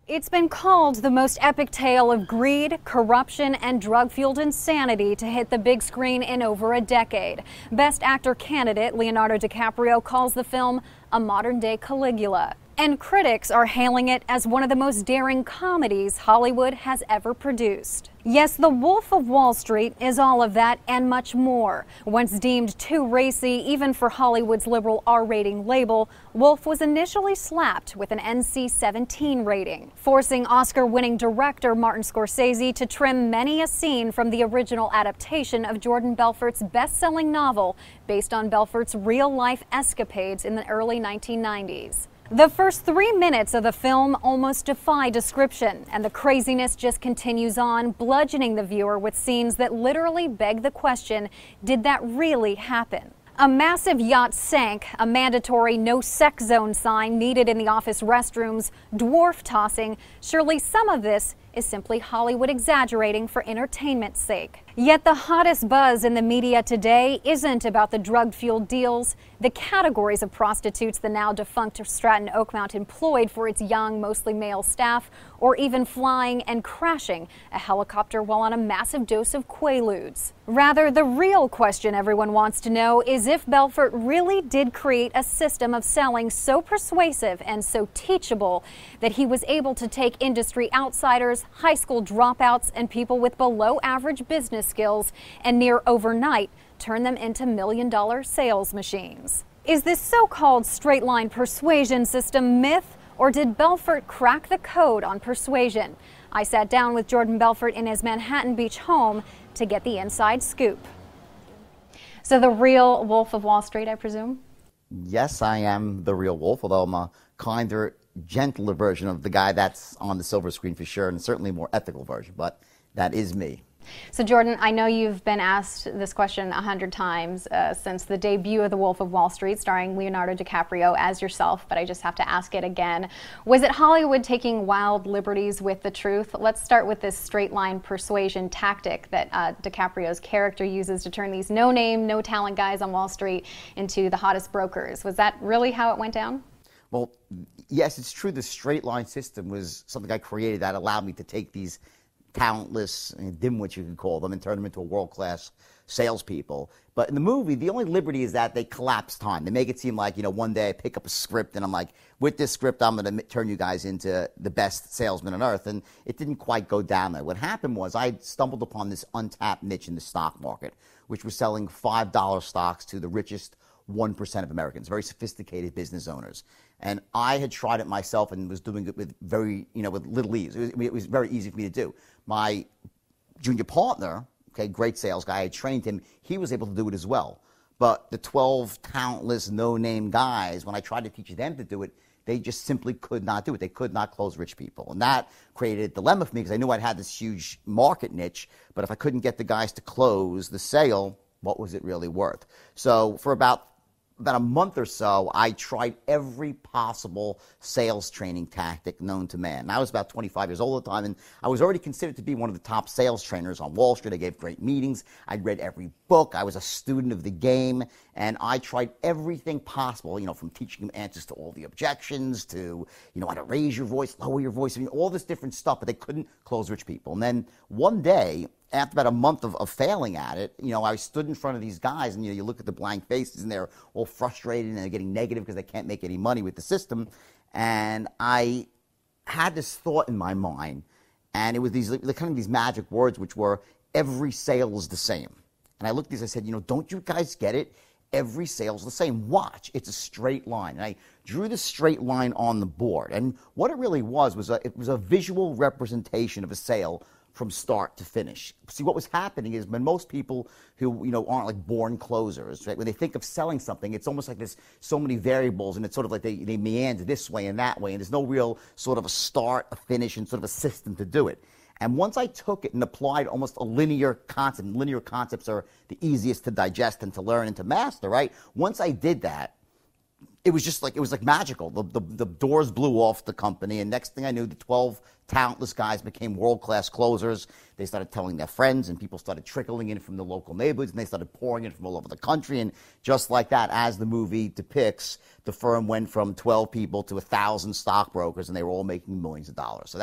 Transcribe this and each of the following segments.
It's been called the most epic tale of greed, corruption, and drug-fueled insanity to hit the big screen in over a decade. Best Actor candidate Leonardo DiCaprio calls the film a modern-day Caligula. And critics are hailing it as one of the most daring comedies Hollywood has ever produced. Yes, The Wolf of Wall Street is all of that and much more. Once deemed too racy even for Hollywood's liberal R-rating label, Wolf was initially slapped with an NC-17 rating, forcing Oscar-winning director Martin Scorsese to trim many a scene from the original adaptation of Jordan Belfort's best-selling novel based on Belfort's real-life escapades in the early 1990s. The first 3 minutes of the film almost defy description, and the craziness just continues on, bludgeoning the viewer with scenes that literally beg the question, did that really happen? A massive yacht sank, a mandatory no-sex zone sign needed in the office restrooms, dwarf tossing. Surely some of this is simply Hollywood exaggerating for entertainment's sake. Yet the hottest buzz in the media today isn't about the drug-fueled deals, the categories of prostitutes the now defunct Stratton Oakmont employed for its young, mostly male staff, or even flying and crashing a helicopter while on a massive dose of Quaaludes. Rather, the real question everyone wants to know is if Belfort really did create a system of selling so persuasive and so teachable that he was able to take industry outsiders, high school dropouts, and people with below-average business skills and near overnight turn them into million-dollar sales machines. Is this so-called straight-line persuasion system myth, or did Belfort crack the code on persuasion? I sat down with Jordan Belfort in his Manhattan Beach home to get the inside scoop. So the real Wolf of Wall Street, I presume? Yes, I am the real wolf, although I'm a kinder, gentler version of the guy that's on the silver screen for sure, and certainly a more ethical version, but that is me. So Jordan, I know you've been asked this question 100 times since the debut of The Wolf of Wall Street, starring Leonardo DiCaprio as yourself, but I just have to ask it again. Was it Hollywood taking wild liberties with the truth? Let's start with this straight-line persuasion tactic that DiCaprio's character uses to turn these no-name, no-talent guys on Wall Street into the hottest brokers. Was that really how it went down? Well, yes, it's true. The straight-line system was something I created that allowed me to take these talentless dimwits, you could call them, and turn them into a world-class salespeople. But in the movie, the only liberty is that they collapse time. They make it seem like, one day I pick up a script and I'm like, with this script, I'm going to turn you guys into the best salesmen on earth. And it didn't quite go down there. What happened was I stumbled upon this untapped niche in the stock market, which was selling $5 stocks to the richest 1% of Americans, very sophisticated business owners. And I had tried it myself and was doing it with with little ease. It was very easy for me to do. My junior partner, great sales guy, I trained him, he was able to do it as well. But the 12 talentless, no-name guys, when I tried to teach them to do it, they just simply could not do it. They could not close rich people. And that created a dilemma for me because I knew I'd had this huge market niche, but if I couldn't get the guys to close the sale, what was it really worth? So for about a month or so, I tried every possible sales training tactic known to man. And I was about 25 years old at the time, and I was already considered to be one of the top sales trainers on Wall Street. I gave great meetings. I'd read every book. I was a student of the game, and I tried everything possible, from teaching them answers to all the objections to, how to raise your voice, lower your voice, all this different stuff, but they couldn't close rich people. And then one day, after about a month of failing at it, I stood in front of these guys, and you look at the blank faces, and they're all frustrated, and they're getting negative because they can't make any money with the system. And I had this thought in my mind, and it was these magic words, which were, every sale is the same. And I looked at these, I said, don't you guys get it? Every sale is the same. Watch, it's a straight line. And I drew the straight line on the board. And what it really was it was a visual representation of a sale from start to finish. See, what was happening is when most people who, aren't like born closers, right? When they think of selling something, it's almost like there's so many variables, and it's sort of like they meander this way and that way, and there's no real sort of a start, a finish, and sort of a system to do it. And once I took it and applied almost a linear concept, linear concepts are the easiest to digest and to learn and to master, right? Once I did that, it was just like, it was like magical. The doors blew off the company, and next thing I knew, the 12 talentless guys became world-class closers. They started telling their friends, and people started trickling in from the local neighborhoods, and they started pouring in from all over the country. And just like that, as the movie depicts, the firm went from 12 people to 1,000 stockbrokers, and they were all making millions of dollars.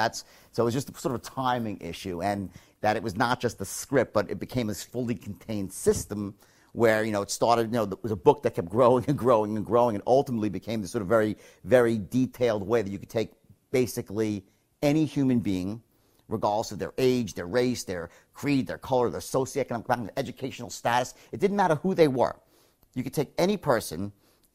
So it was just sort of a timing issue, and that it was not just the script, but it became this fully contained system where, it started, it was a book that kept growing and growing and growing, and ultimately became this sort of very, very detailed way that you could take basically any human being, regardless of their age, their race, their creed, their color, their socioeconomic background, their educational status. It didn't matter who they were. You could take any person,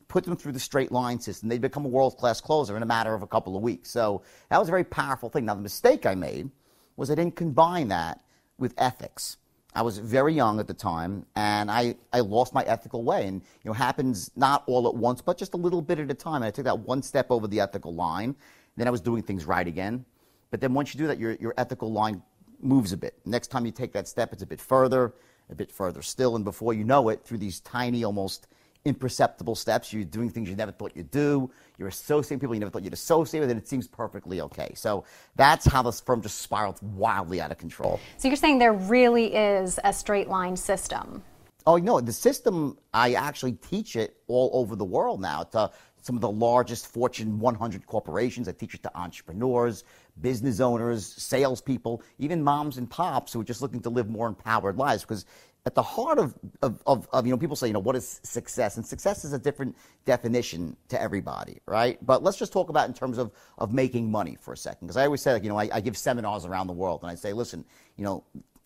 put them through the straight line system, they'd become a world-class closer in a matter of a couple of weeks. So that was a very powerful thing. Now, the mistake I made was I didn't combine that with ethics. I was very young at the time, and I lost my ethical way. And, it happens not all at once, but just a little bit at a time. And I took that one step over the ethical line. Then I was doing things right again. But then once you do that, your ethical line moves a bit. Next time you take that step, it's a bit further still. And before you know it, through these tiny, almost imperceptible steps, you're doing things you never thought you'd do. You're associating people you never thought you'd associate with, and it seems perfectly okay. So that's how this firm just spiraled wildly out of control. So you're saying there really is a straight line system? Oh, no, the system, I actually teach it all over the world now to some of the largest Fortune 100 corporations. I teach it to entrepreneurs, business owners, salespeople, even moms and pops who are just looking to live more empowered lives. Because at the heart of people say, what is success? And success is a different definition to everybody, right? But let's just talk about in terms of making money for a second. Because I always say, I give seminars around the world, and I say, listen,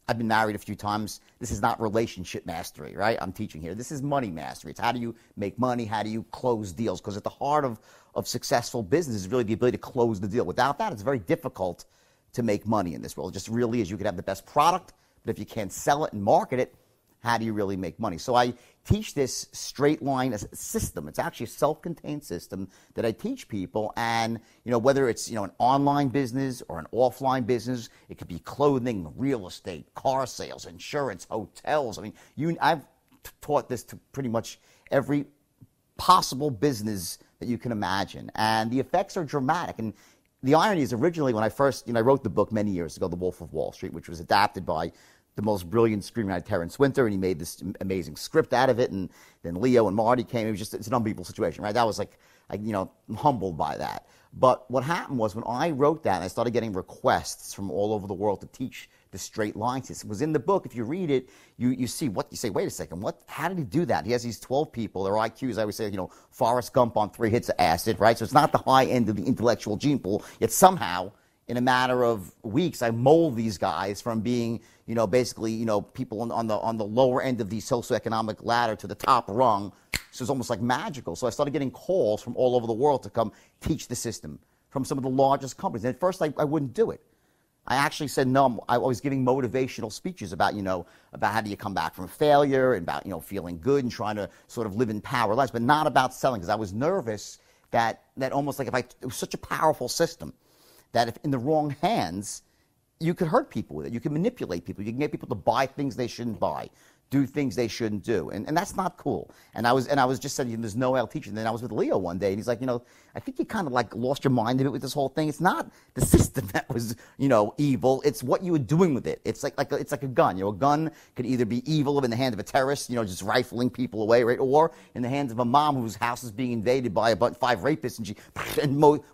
I've been married a few times. This is not relationship mastery, right? I'm teaching here. This is money mastery. It's how do you make money? How do you close deals? Because at the heart of successful business is really the ability to close the deal. Without that, it's very difficult to make money in this world. It just really is. You could have the best product, but if you can't sell it and market it, how do you really make money? So I teach this straight line system. It's actually a self-contained system that I teach people. And, whether it's, an online business or an offline business, it could be clothing, real estate, car sales, insurance, hotels. I've taught this to pretty much every possible business that you can imagine. And the effects are dramatic. And the irony is originally when I first, I wrote the book many years ago, The Wolf of Wall Street, which was adapted by the most brilliant screenwriter, Terrence Winter, and he made this amazing script out of it, and then Leo and Marty came. It's an unbelievable situation, right? That was I'm humbled by that. But what happened was when I wrote that, and I started getting requests from all over the world to teach the straight line system. It was in the book. If you read it, you see what you say. Wait a second, how did he do that? He has these 12 people. Their IQs, I always say, Forrest Gump on 3 hits of acid, right? So it's not the high end of the intellectual gene pool. Yet somehow, in a matter of weeks, I mold these guys from being, basically, people on the lower end of the socioeconomic ladder to the top rung. So it's almost like magical. So I started getting calls from all over the world to come teach the system from some of the largest companies. And at first, I wouldn't do it. I actually said no. I was giving motivational speeches about, about how do you come back from failure and about, feeling good and trying to sort of live in power lives, but not about selling, because I was nervous that almost like it was such a powerful system that if in the wrong hands, you could hurt people with it. You can manipulate people. You can get people to buy things they shouldn't buy, do things they shouldn't do. And that's not cool. And I was just saying, there's no way I'll teach you. And then I was with Leo one day, and he's like, I think you kind of lost your mind a bit with this whole thing. It's not the system that was, evil. It's what you were doing with it. It's like a gun. A gun could either be evil in the hand of a terrorist, just rifling people away, right? Or in the hands of a mom whose house is being invaded by 5 rapists,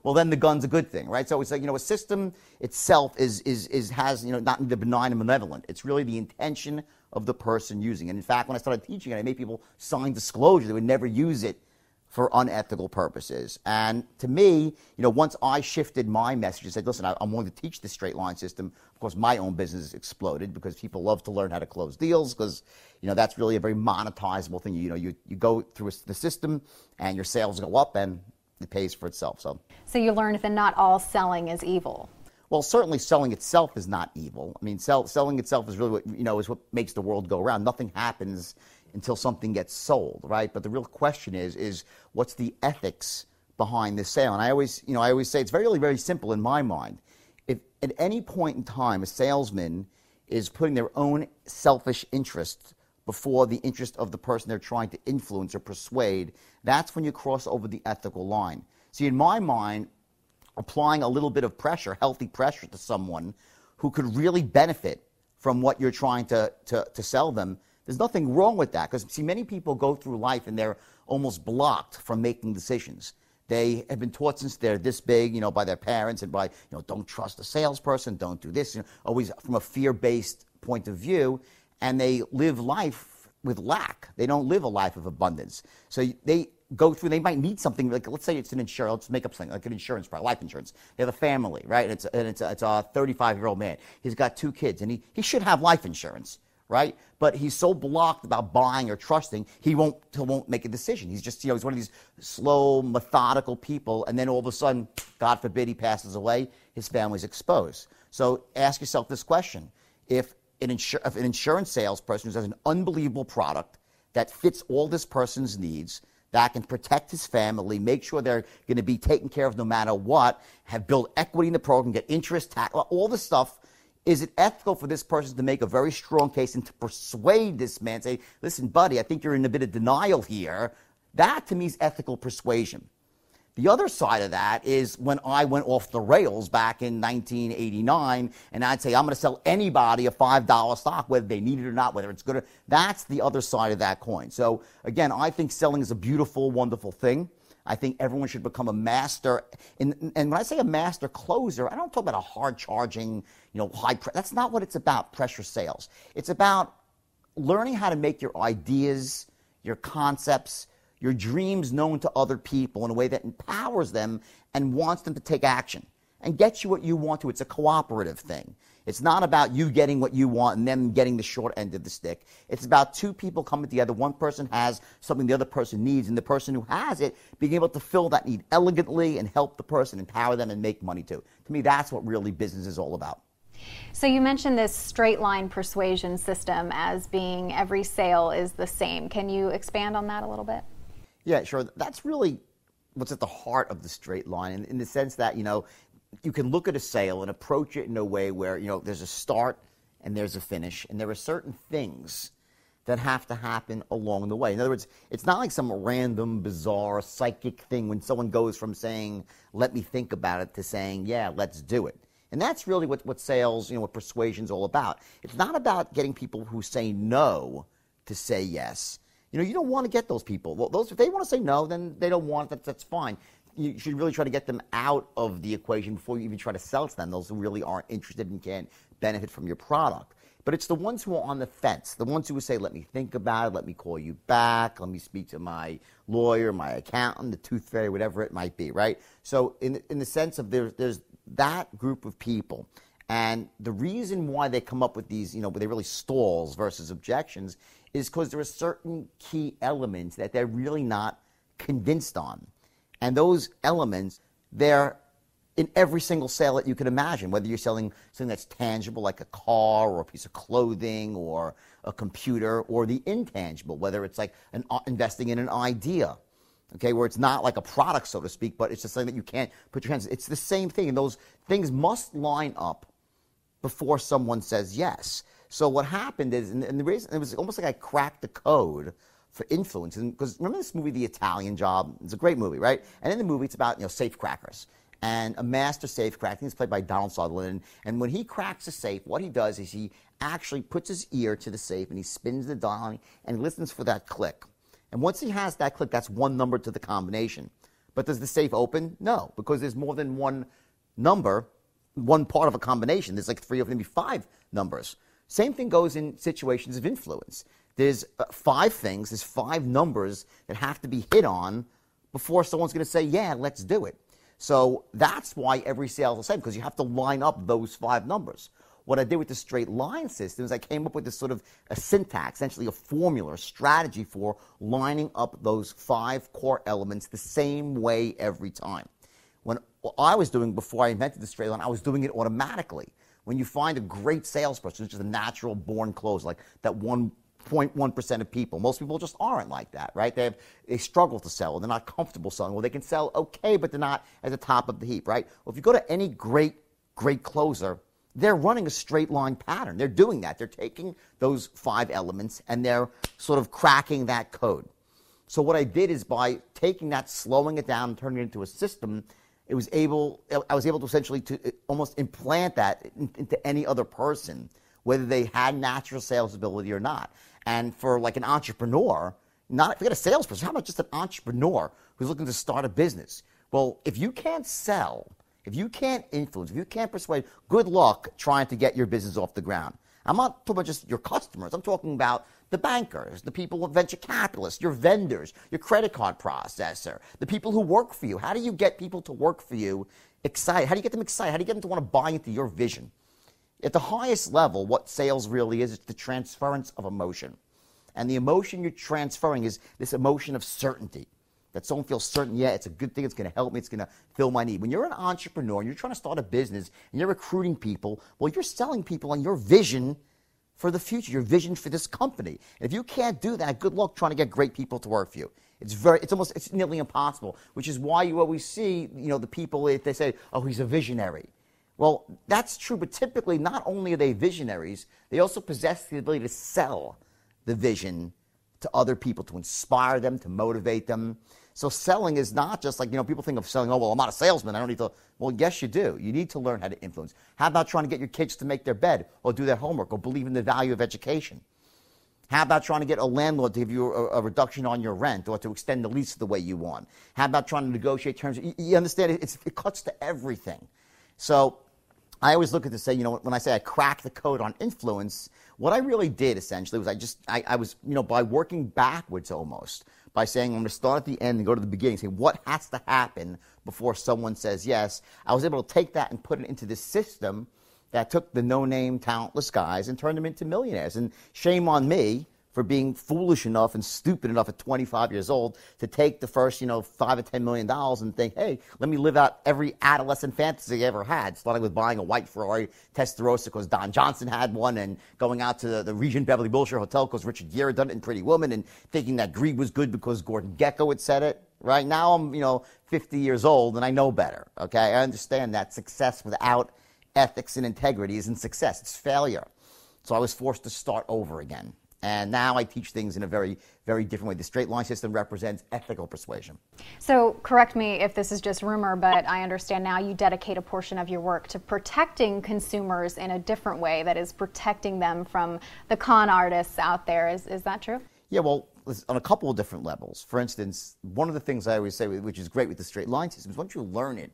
well, then the gun's a good thing, right? So it's like, a system itself has, not the benign and malevolent. It's really the intention of the person using it. And in fact, when I started teaching it, I made people sign disclosure. They would never use it for unethical purposes. And to me, once I shifted my message and said, listen, I'm willing to teach the straight line system, of course, my own business exploded because people love to learn how to close deals because, that's really a very monetizable thing. You go through the system and your sales go up and it pays for itself. So you learned that not all selling is evil. Well, certainly selling itself is not evil. Selling itself is really what, is what makes the world go around. Nothing happens until something gets sold, right? But the real question is what's the ethics behind this sale? And I always say it's very, very simple in my mind. If at any point in time a salesman is putting their own selfish interests before the interest of the person they're trying to influence or persuade, that's when you cross over the ethical line. See, in my mind, applying a little bit of pressure, healthy pressure to someone who could really benefit from what you're trying to sell them, there's nothing wrong with that. Because, see, many people go through life and they're almost blocked from making decisions. They have been taught since they're this big, you know, by their parents and by, you know, don't trust a salesperson, don't do this, you know, always from a fear-based point of view, and they live life with lack. They don't live a life of abundance. So they go through, they might need something, like let's say it's an insurance, let's make up something, like an insurance product, life insurance. They have a family, right? And it's a 35-year-old man. He's got 2 kids, and he should have life insurance, right? But he's so blocked about buying or trusting, he won't make a decision. He's just, you know, he's one of these slow, methodical people, and then all of a sudden, God forbid, he passes away, his family's exposed. So ask yourself this question. If an insurance salesperson who has an unbelievable product that fits all this person's needs, that can protect his family, make sure they're going to be taken care of no matter what, have built equity in the program, get interest, tax, all this stuff, is it ethical for this person to make a very strong case and to persuade this man, say, listen, buddy, I think you're in a bit of denial here? That, to me, is ethical persuasion. The other side of that is when I went off the rails back in 1989, and I'd say, I'm going to sell anybody a $5 stock, whether they need it or not, whether it's good or... That's the other side of that coin. So, again, I think selling is a beautiful, wonderful thing. I think everyone should become a master. And when I say a master closer, I don't talk about a hard-charging, you know, that's not what it's about, pressure sales. It's about learning how to make your ideas, your concepts, your dreams known to other people in a way that empowers them and wants them to take action and get you what you want to. It's a cooperative thing. It's not about you getting what you want and them getting the short end of the stick. It's about 2 people coming together. One person has something the other person needs, and the person who has it being able to fill that need elegantly and help the person, empower them, and make money too. To me, that's what really business is all about. So you mentioned this straight line persuasion system as being every sale is the same. Can you expand on that a little bit? Yeah, sure. That's really what's at the heart of the straight line, in the sense that, you know, you can look at a sale and approach it in a way where, you know, there's a start and there's a finish, and there are certain things that have to happen along the way. In other words, it's not like some random, bizarre, psychic thing when someone goes from saying, let me think about it, to saying, yeah, let's do it. And that's really what sales, you know, what persuasion's all about. It's not about getting people who say no to say yes. You know, you don't want to get those people. Well, if they want to say no, then they don't want it. That's fine. You should really try to get them out of the equation before you even try to sell to them, those who really aren't interested and can't benefit from your product. But it's the ones who are on the fence, the ones who would say, let me think about it, let me call you back, let me speak to my lawyer, my accountant, the tooth fairy, whatever it might be, right? So in the sense of there's that group of people. And the reason why they come up with these, you know, where they really stalls versus objections is because there are certain key elements that they're really not convinced on. And those elements, they're in every single sale that you can imagine, whether you're selling something that's tangible like a car or a piece of clothing or a computer, or the intangible, whether it's like investing in an idea, okay, where it's not like a product, so to speak, but it's just something that you can't put your hands. It's the same thing, and those things must line up before someone says yes. So what happened is, and the reason, it was almost like I cracked the code for influence, because remember this movie, The Italian Job? It's a great movie, right? And in the movie, it's about, you know, safe crackers. And a master safe cracker, he's played by Donald Sutherland, and when he cracks a safe, what he does is he actually puts his ear to the safe and he spins the dial and listens for that click. And once he has that click, that's one number to the combination. But does the safe open? No, because there's more than one number, one part of a combination. There's like 3 or maybe 5 numbers. Same thing goes in situations of influence. There's 5 things, there's 5 numbers that have to be hit on before someone's going to say, yeah, let's do it. So that's why every sale is the same, because you have to line up those 5 numbers. What I did with the straight line system is I came up with this sort of a syntax, essentially a formula, a strategy for lining up those 5 core elements the same way every time. What I was doing before I invented the straight line, I was doing it automatically. When you find a great salesperson, which is a natural born closer, like that 1.1% of people. Most people just aren't like that, right? They struggle to sell. They're not comfortable selling. Well, they can sell okay, but they're not at the top of the heap, right? Well, if you go to any great closer, they're running a straight line pattern. They're doing that. They're taking those 5 elements and they're sort of cracking that code. So what I did is by taking that, slowing it down, turning it into a system, I was able to essentially to almost implant that into any other person, whether they had natural sales ability or not. And for like an entrepreneur, forget a salesperson, how about just an entrepreneur who's looking to start a business? Well, if you can't sell, if you can't influence, if you can't persuade, good luck trying to get your business off the ground. I'm not talking about just your customers. I'm talking about the bankers, the people with venture capitalists, your vendors, your credit card processor, the people who work for you. How do you get people to work for you excited? How do you get them excited? How do you get them to want to buy into your vision? At the highest level, what sales really is, it's the transference of emotion. And the emotion you're transferring is this emotion of certainty. That someone feels certain, yeah, it's a good thing, it's going to help me, it's going to fill my need. When you're an entrepreneur and you're trying to start a business and you're recruiting people, well, you're selling people on your vision for the future, your vision for this company. And if you can't do that, good luck trying to get great people to work for you. It's nearly impossible, which is why you always see, the people, if they say, oh, he's a visionary. Well, that's true, but typically not only are they visionaries, they also possess the ability to sell the vision to other people, to inspire them, to motivate them. So selling is not just like, people think of selling, oh, well, I'm not a salesman, I don't need to. Well, yes, you do. You need to learn how to influence. How about trying to get your kids to make their bed or do their homework or believe in the value of education? How about trying to get a landlord to give you a reduction on your rent or to extend the lease the way you want? How about trying to negotiate terms? You understand, it cuts to everything. So I always look at this, say, when I say I cracked the code on influence, what I really did essentially was I was, by working backwards almost, by saying I'm going to start at the end and go to the beginning, say what has to happen before someone says yes, I was able to take that and put it into this system that took the no-name, talentless guys and turned them into millionaires. And shame on me for being foolish enough and stupid enough at 25 years old to take the first, $5 or $10 million and think, hey, let me live out every adolescent fantasy I ever had, starting with buying a white Ferrari Testarossa because Don Johnson had one, and going out to the Regent Beverly Wilshire Hotel because Richard Gere had done it in Pretty Woman, and thinking that greed was good because Gordon Gekko had said it. Right now I'm, 50 years old and I know better. Okay, I understand that success without ethics and integrity isn't success; it's failure. So I was forced to start over again. And now I teach things in a very, very different way. The straight line system represents ethical persuasion. So correct me if this is just rumor, but I understand now you dedicate a portion of your work to protecting consumers in a different way, that is protecting them from the con artists out there. Is that true? Yeah, well, on a couple of different levels. For instance, one of the things I always say, which is great with the straight line system, is once you learn it,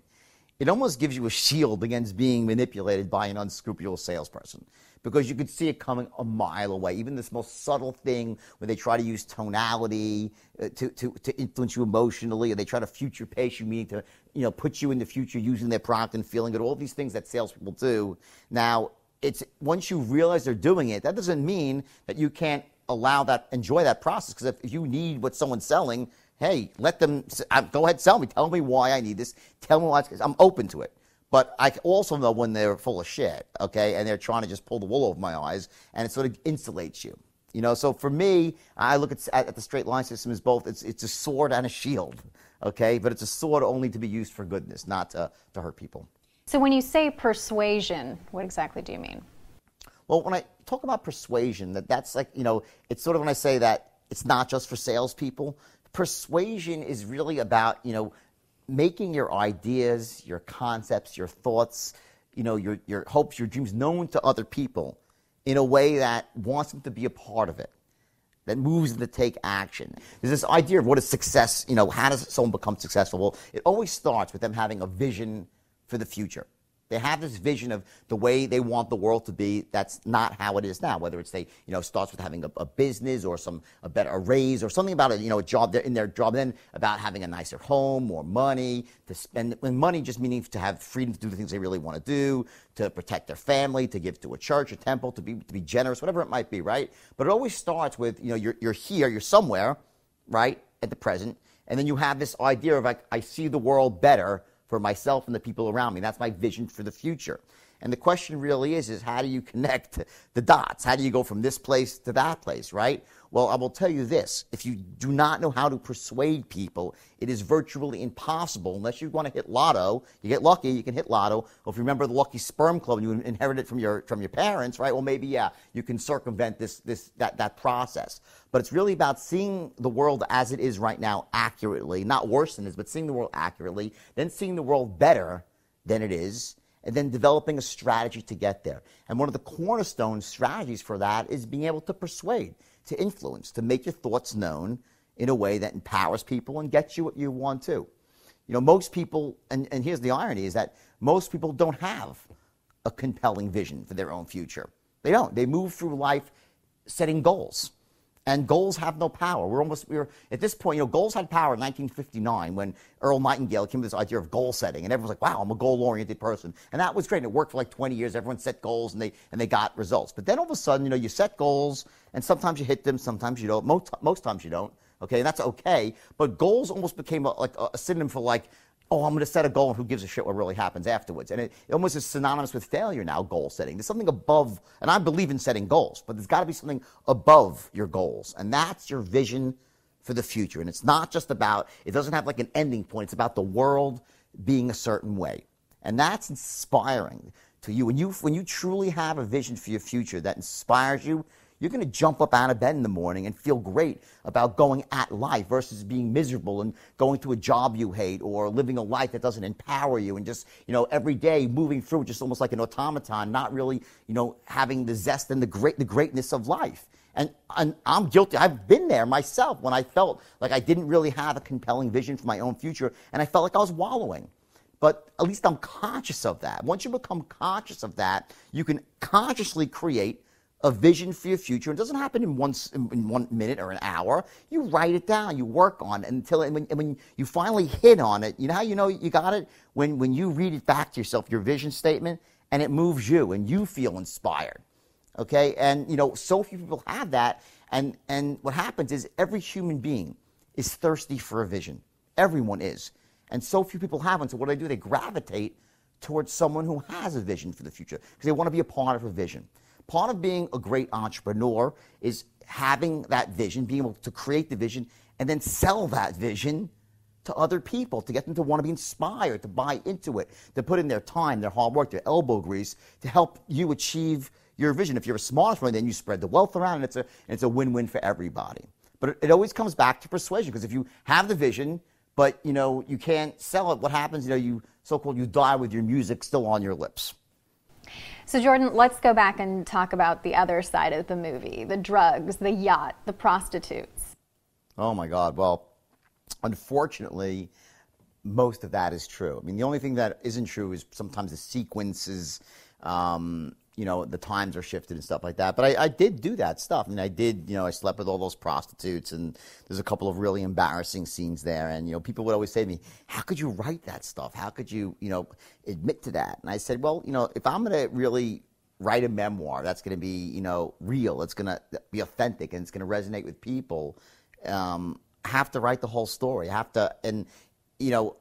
it almost gives you a shield against being manipulated by an unscrupulous salesperson, because you could see it coming a mile away. Even this most subtle thing where they try to use tonality to influence you emotionally, or they try to future pace you, meaning to put you in the future using their product and feeling it. All these things that salespeople do. Now, it's once you realize they're doing it, that doesn't mean that you can't enjoy that process. Because if you need what someone's selling, hey, let them go ahead, sell me. Tell me why I need this. Tell me why I'm open to it. But I also know when they're full of shit, okay, and they're trying to just pull the wool over my eyes, and it sort of insulates you. So for me, I look at the straight line system as both. It's a sword and a shield, okay? But it's a sword only to be used for goodness, not to hurt people. So when you say persuasion, what exactly do you mean? Well, when I talk about persuasion, that's like, it's sort of when I say that it's not just for salespeople. Persuasion is really about, making your ideas, your concepts, your thoughts, your hopes, your dreams known to other people in a way that wants them to be a part of it, that moves them to take action. There's this idea of what is success, how does someone become successful? Well, it always starts with them having a vision for the future. They have this vision of the way they want the world to be. That's not how it is now. Whether it's starts with having a business or a raise or something about a job in their job, then about having a nicer home, more money to spend. And money just meaning to have freedom to do the things they really want to do, to protect their family, to give to a church, a temple, to be generous, whatever it might be, right? But it always starts with you're here, you're somewhere, right, at the present, and then you have this idea of I see the world better for myself and the people around me. That's my vision for the future. And the question really is how do you connect the dots? How do you go from this place to that place, right? Well, I will tell you this. If you do not know how to persuade people, it is virtually impossible unless you want to hit lotto. You get lucky, you can hit lotto. Or if you remember the Lucky Sperm Club and you inherit it from your parents, right? Well, maybe, yeah, you can circumvent that process. But it's really about seeing the world as it is right now accurately, not worse than it is, but seeing the world accurately, then seeing the world better than it is, and then developing a strategy to get there. And one of the cornerstone strategies for that is being able to persuade, to influence, to make your thoughts known in a way that empowers people and gets you what you want to. You know, most people, and here's the irony, is that most people don't have a compelling vision for their own future. They don't. They move through life setting goals. And goals have no power. We're at this point, you know, goals had power in 1959 when Earl Nightingale came with this idea of goal setting, and everyone's like, wow, I'm a goal-oriented person. And that was great, and it worked for like 20 years. Everyone set goals, and they got results. But then all of a sudden, you know, you set goals, and sometimes you hit them, sometimes you don't. Most times you don't, okay? And that's okay. But goals almost became like a synonym for like, oh, I'm going to set a goal, and who gives a shit what really happens afterwards? And it almost is synonymous with failure now, goal setting. There's something above, and I believe in setting goals, but there's got to be something above your goals, and that's your vision for the future. And it's not just about, it doesn't have like an ending point. It's about the world being a certain way. And that's inspiring to you. When you truly have a vision for your future that inspires you, you're going to jump up out of bed in the morning and feel great about going at life versus being miserable and going to a job you hate or living a life that doesn't empower you and just, you know, every day moving through just almost like an automaton, not really, you know, having the zest and the greatness of life. And I'm guilty. I've been there myself when I felt like I didn't really have a compelling vision for my own future and I felt like I was wallowing. But at least I'm conscious of that. Once you become conscious of that, you can consciously create a vision for your future. It doesn't happen in 1 minute or an hour. You write it down. You work on it when you finally hit on it. You know you got it? When you read it back to yourself, your vision statement, and it moves you and you feel inspired. Okay? And, you know, so few people have that. And what happens is every human being is thirsty for a vision. Everyone is. And so few people have one. So what do? They gravitate towards someone who has a vision for the future because they want to be a part of a vision. Part of being a great entrepreneur is having that vision, being able to create the vision, and then sell that vision to other people to get them to want to be inspired, to buy into it, to put in their time, their hard work, their elbow grease to help you achieve your vision. If you're a smart entrepreneur, then you spread the wealth around, and it's a win-win for everybody. But it always comes back to persuasion, because if you have the vision, but you know you can't sell it, what happens? You know, you die with your music still on your lips. So Jordan, let's go back and talk about the other side of the movie, the drugs, the yacht, the prostitutes. Oh my God. Well, unfortunately, most of that is true. I mean, the only thing that isn't true is sometimes the sequences, you know, the times are shifted and stuff like that. But I did do that stuff. I mean, I slept with all those prostitutes, and there's a couple of really embarrassing scenes there. And, you know, people would always say to me, how could you write that stuff? How could you, you know, admit to that? And I said, well, you know, if I'm going to really write a memoir that's going to be, you know, real, it's going to be authentic, and it's going to resonate with people, I have to write the whole story. I have to, and, you know,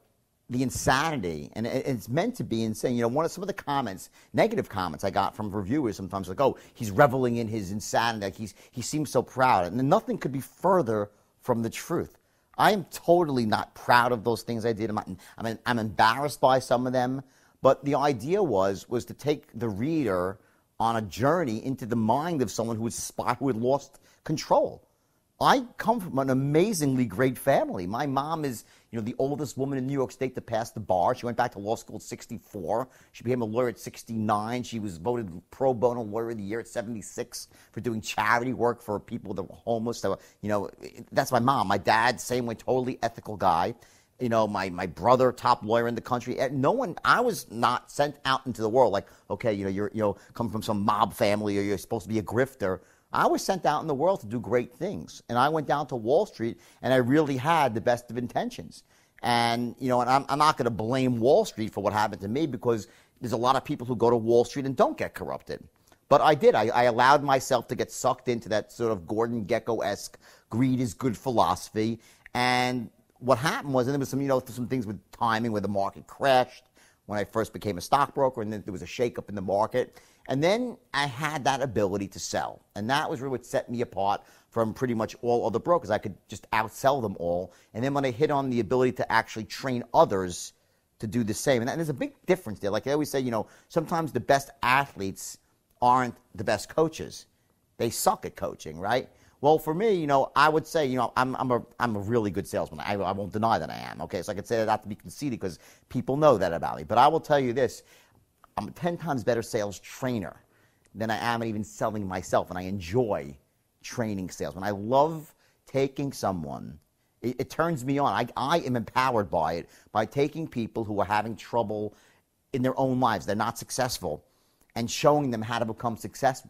the insanity, and it's meant to be insane. You know, some of the comments, negative comments I got from reviewers sometimes, like, oh, he's reveling in his insanity, like he seems so proud. And nothing could be further from the truth. I am totally not proud of those things I did. I'm embarrassed by some of them, but the idea was to take the reader on a journey into the mind of someone who had lost control. I come from an amazingly great family. My mom is, you know, the oldest woman in New York State to pass the bar. She went back to law school at 64. She became a lawyer at 69. She was voted pro bono lawyer of the year at 76 for doing charity work for people that were homeless. So, you know, that's my mom. My dad, same way, totally ethical guy. You know, my brother, top lawyer in the country. I was not sent out into the world like, okay, you know, you're come from some mob family, or you're supposed to be a grifter. I was sent out in the world to do great things. And I went down to Wall Street, and I really had the best of intentions. And, you know, and I'm not going to blame Wall Street for what happened to me, because there's a lot of people who go to Wall Street and don't get corrupted. But I did. I allowed myself to get sucked into that sort of Gordon Gekko-esque greed is good philosophy. And what happened was, and there was some, you know, some things with timing where the market crashed, when I first became a stockbroker, and then there was a shakeup in the market. And then I had that ability to sell. And that was really what set me apart from pretty much all other brokers. I could just outsell them all. And then when I hit on the ability to actually train others to do the same, and there's a big difference there. Like I always say, you know, sometimes the best athletes aren't the best coaches. They suck at coaching, right? Well, for me, you know, I would say, you know, I'm a really good salesman. I won't deny that I am, okay? So I could say that not to be conceited because people know that about me. But I will tell you this, I'm a 10 times better sales trainer than I am at even selling myself, and I enjoy training salesmen. I love taking someone. It turns me on. I am empowered by it, by taking people who are having trouble in their own lives. They're not successful, and showing them how to become successful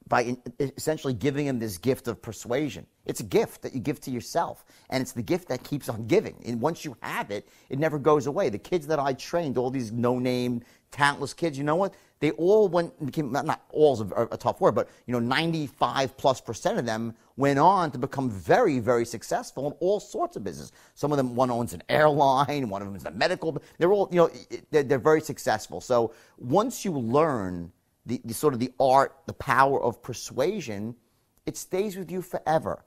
by essentially giving them this gift of persuasion. It's a gift that you give to yourself, and it's the gift that keeps on giving. And once you have it, it never goes away. The kids that I trained, all these no-name, talentless kids, you know what? They all became, not all is a tough word, but, you know, 95+% of them went on to become very, very successful in all sorts of business. Some of them, one owns an airline, one of them is a medical, they're all, you know, they're very successful. So once you learn the sort of the art, the power of persuasion, it stays with you forever.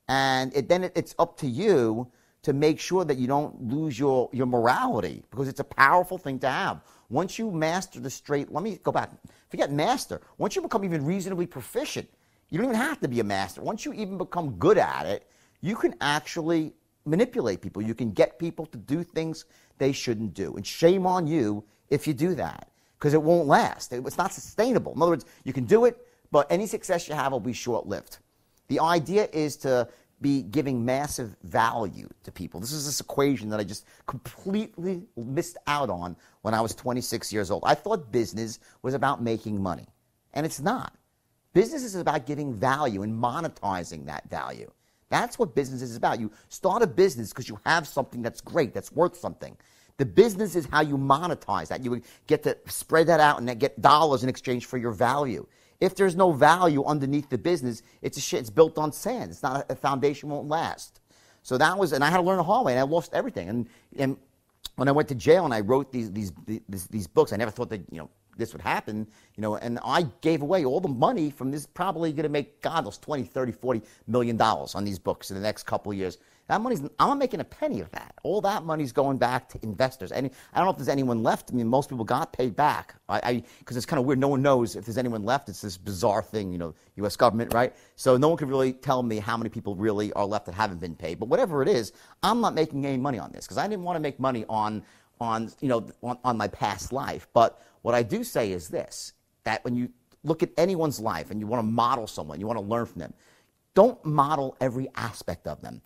And then it's up to you to make sure that you don't lose your morality, because it's a powerful thing to have. Once you master the straight, let me go back, forget master. Once you become even reasonably proficient, you don't even have to be a master. Once you even become good at it, you can actually manipulate people. You can get people to do things they shouldn't do. And shame on you if you do that, because it won't last. It's not sustainable. In other words, you can do it, but any success you have will be short-lived. The idea is to be giving massive value to people. This is this equation that I just completely missed out on when I was 26 years old. I thought business was about making money, and it's not. Business is about giving value and monetizing that value. That's what business is about. You start a business because you have something that's great, that's worth something. The business is how you monetize that. You get to spread that out and then get dollars in exchange for your value. If there's no value underneath the business, it's built on sand. It's not a foundation, won't last. So that was, and I had to learn the hard way, and I lost everything. And when I went to jail and I wrote these books, I never thought that, you know, this would happen, you know, and I gave away all the money from this, probably going to make, God knows, $20, $30, $40 million on these books in the next couple of years. That money's, I'm not making a penny of that. All that money's going back to investors. And I don't know if there's anyone left. I mean, most people got paid back. Because it's kind of weird. No one knows if there's anyone left. It's this bizarre thing, you know, U.S. government, right? So no one could really tell me how many people really are left that haven't been paid. But whatever it is, I'm not making any money on this because I didn't want to make money on my past life. But what I do say is this, that when you look at anyone's life and you want to model someone, you want to learn from them, don't model every aspect of them.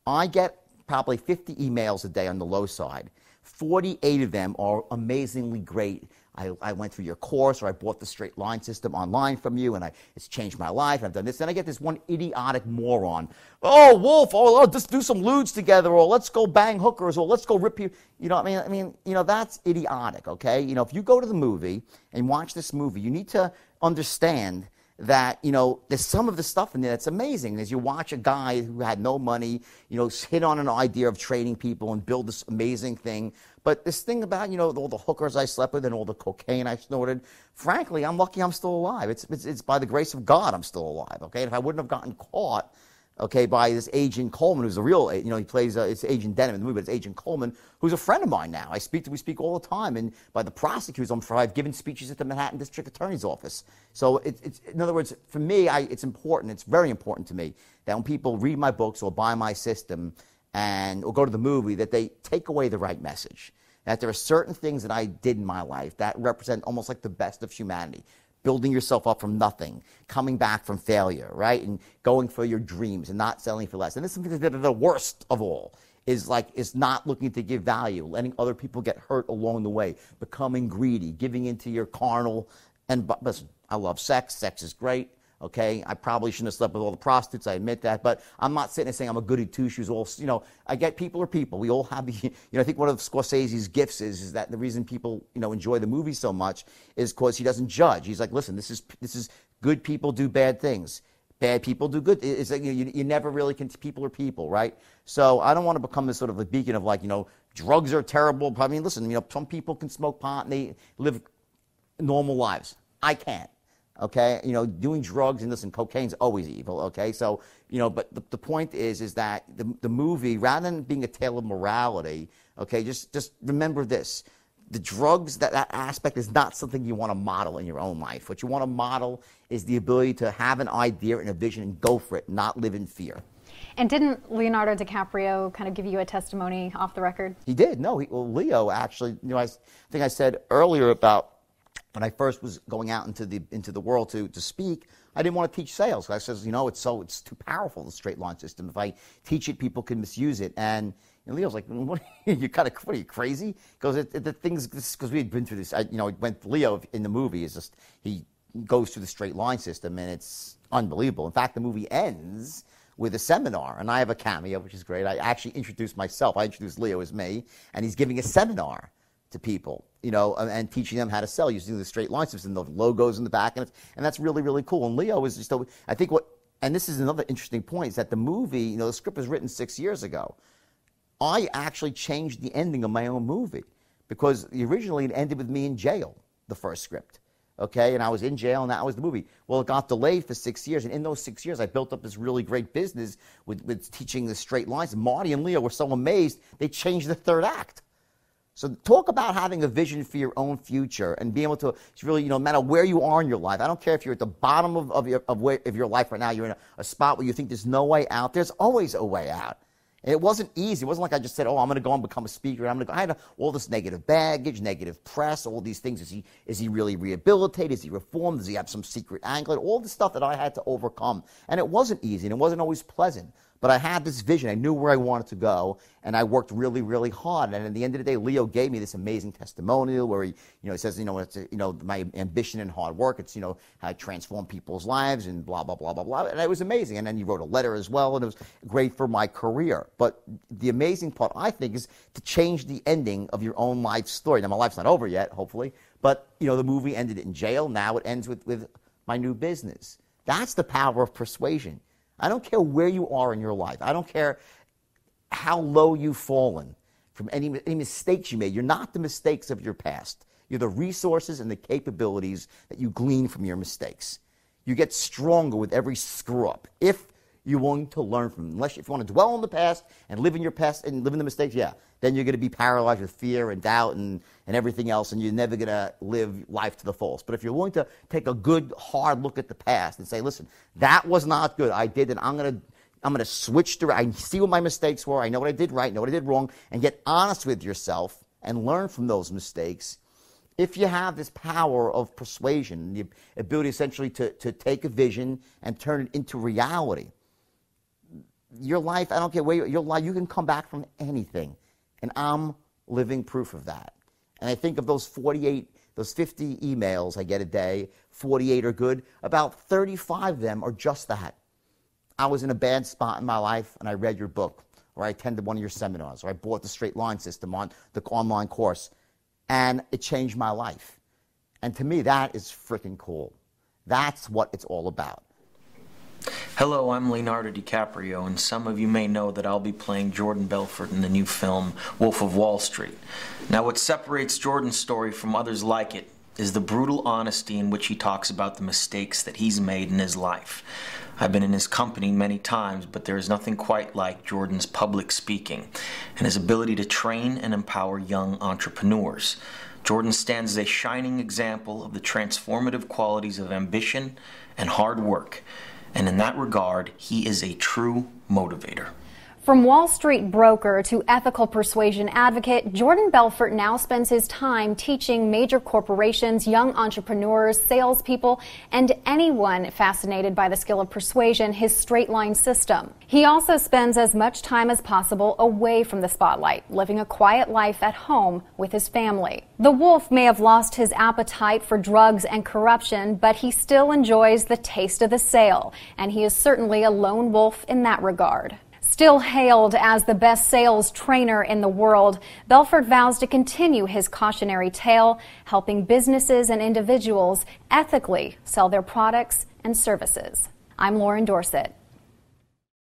I get probably 50 emails a day on the low side. 48 of them are amazingly great. I went through your course, or I bought the straight line system online from you, and it's changed my life. I've done this. Then I get this one idiotic moron. Oh, Wolf, let's just do some lewds together, or let's go bang hookers, or let's go rip you. You know what I mean, you know, that's idiotic, okay? You know, if you go to the movie and watch this movie, you need to understand that, you know, there's some of the stuff in there that's amazing. As you watch a guy who had no money, you know, hit on an idea of training people and build this amazing thing. But this thing about, you know, all the hookers I slept with and all the cocaine I snorted, frankly, I'm lucky I'm still alive. It's by the grace of God I'm still alive, okay? And if I wouldn't have gotten caught, okay, by this Agent Coleman, who's a real, you know, he plays, it's Agent Denham in the movie, but it's Agent Coleman, who's a friend of mine now. We speak all the time, and by the prosecutors, I've given speeches at the Manhattan District Attorney's Office. So it's in other words, for me, it's important, it's very important to me that when people read my books or buy my system or go to the movie, that they take away the right message. That there are certain things that I did in my life that represent almost like the best of humanity. Building yourself up from nothing, coming back from failure, right? And going for your dreams and not settling for less. And this is something that the worst of all is not looking to give value, letting other people get hurt along the way, becoming greedy, giving into your carnal. And listen, I love sex. Sex is great. Okay, I probably shouldn't have slept with all the prostitutes. I admit that, but I'm not sitting there saying I'm a goody two-shoes. All, you know, I get people are people. We all have the, you know, I think one of Scorsese's gifts is that the reason people, you know, enjoy the movie so much is because he doesn't judge. He's like, listen, this is good people do bad things. bad people do good. It's like you never really can. People are people, right? So I don't want to become this sort of a beacon of like, drugs are terrible. I mean, listen, some people can smoke pot and they live normal lives. I can't. Okay, doing drugs and listen, cocaine's always evil. Okay, so but the point is that the movie, rather than being a tale of morality, okay, just remember this: the drugs, that aspect is not something you want to model in your own life. What you want to model is the ability to have an idea and a vision and go for it, not live in fear. And didn't Leonardo DiCaprio kind of give you a testimony off the record? He did. No, Leo actually. I think I said earlier about when I first was going out into the world to speak, I didn't want to teach sales. I says, it's too powerful, the straight line system. If I teach it, people can misuse it. And Leo's like, what are you crazy? Because the things, because we had been through this. Leo in the movie is just, he goes through the straight line system, and it's unbelievable. In fact, the movie ends with a seminar, and I have a cameo, which is great. I actually introduced myself. I introduced Leo as me, and he's giving a seminar to people, and teaching them how to sell using the straight line system, the logos in the back, and that's really, really cool. And Leo is just, I think and this is another interesting point, is that the movie, the script was written 6 years ago. I actually changed the ending of my own movie because originally it ended with me in jail, the first script. Okay, and I was in jail, and that was the movie. Well, it got delayed for 6 years, and in those 6 years, I built up this really great business with teaching the straight lines. And Marty and Leo were so amazed, they changed the third act. So talk about having a vision for your own future and being able to really, no matter where you are in your life. I don't care if you're at the bottom of your life right now. You're in a spot where you think there's no way out. There's always a way out. And it wasn't easy. It wasn't like I just said, I'm going to go and become a speaker. I had all this negative baggage, negative press, all these things. Is he really rehabilitated? Is he reformed? Does he have some secret angle? All the stuff that I had to overcome. And it wasn't easy, and it wasn't always pleasant. But I had this vision. I knew where I wanted to go, and I worked really, really hard. And at the end of the day, Leo gave me this amazing testimonial where he says, my ambition and hard work. It's, how I transform people's lives and blah, blah, blah, blah, blah. And it was amazing. And then he wrote a letter as well, and it was great for my career. But the amazing part, I think, is to change the ending of your own life story. Now, my life's not over yet, hopefully. But, the movie ended in jail. Now it ends with my new business. That's the power of persuasion. I don't care where you are in your life. I don't care how low you've fallen from any mistakes you made. You're not the mistakes of your past. You're the resources and the capabilities that you glean from your mistakes. You get stronger with every screw up if you're willing to learn from them. If you want to dwell on the past and live in your past and live in the mistakes, then you're going to be paralyzed with fear and doubt and everything else, and you're never going to live life to the fullest. But if you're willing to take a good, hard look at the past and say, listen, that was not good. I did it. I'm going to switch I see what my mistakes were. I know what I did right, know what I did wrong, and get honest with yourself and learn from those mistakes. If you have this power of persuasion, the ability essentially to take a vision and turn it into reality, your life, I don't care where your life, you can come back from anything. And I'm living proof of that. And I think of those 50 emails I get a day, 48 are good. About 35 of them are just that. I was in a bad spot in my life, and I read your book, or I attended one of your seminars, or I bought the straight line system on the online course, and it changed my life. And to me, that is freaking cool. That's what it's all about. Hello, I'm Leonardo DiCaprio, and some of you may know that I'll be playing Jordan Belfort in the new film Wolf of Wall Street. Now, what separates Jordan's story from others like it is the brutal honesty in which he talks about the mistakes that he's made in his life. I've been in his company many times, but there is nothing quite like Jordan's public speaking and his ability to train and empower young entrepreneurs. Jordan stands as a shining example of the transformative qualities of ambition and hard work. And in that regard, he is a true motivator. From Wall Street broker to ethical persuasion advocate, Jordan Belfort now spends his time teaching major corporations, young entrepreneurs, salespeople, and anyone fascinated by the skill of persuasion his straight line system. He also spends as much time as possible away from the spotlight, living a quiet life at home with his family. The wolf may have lost his appetite for drugs and corruption, but he still enjoys the taste of the sale, and he is certainly a lone wolf in that regard. Still hailed as the best sales trainer in the world, Belfort vows to continue his cautionary tale, helping businesses and individuals ethically sell their products and services. I'm Lauren Dorsett.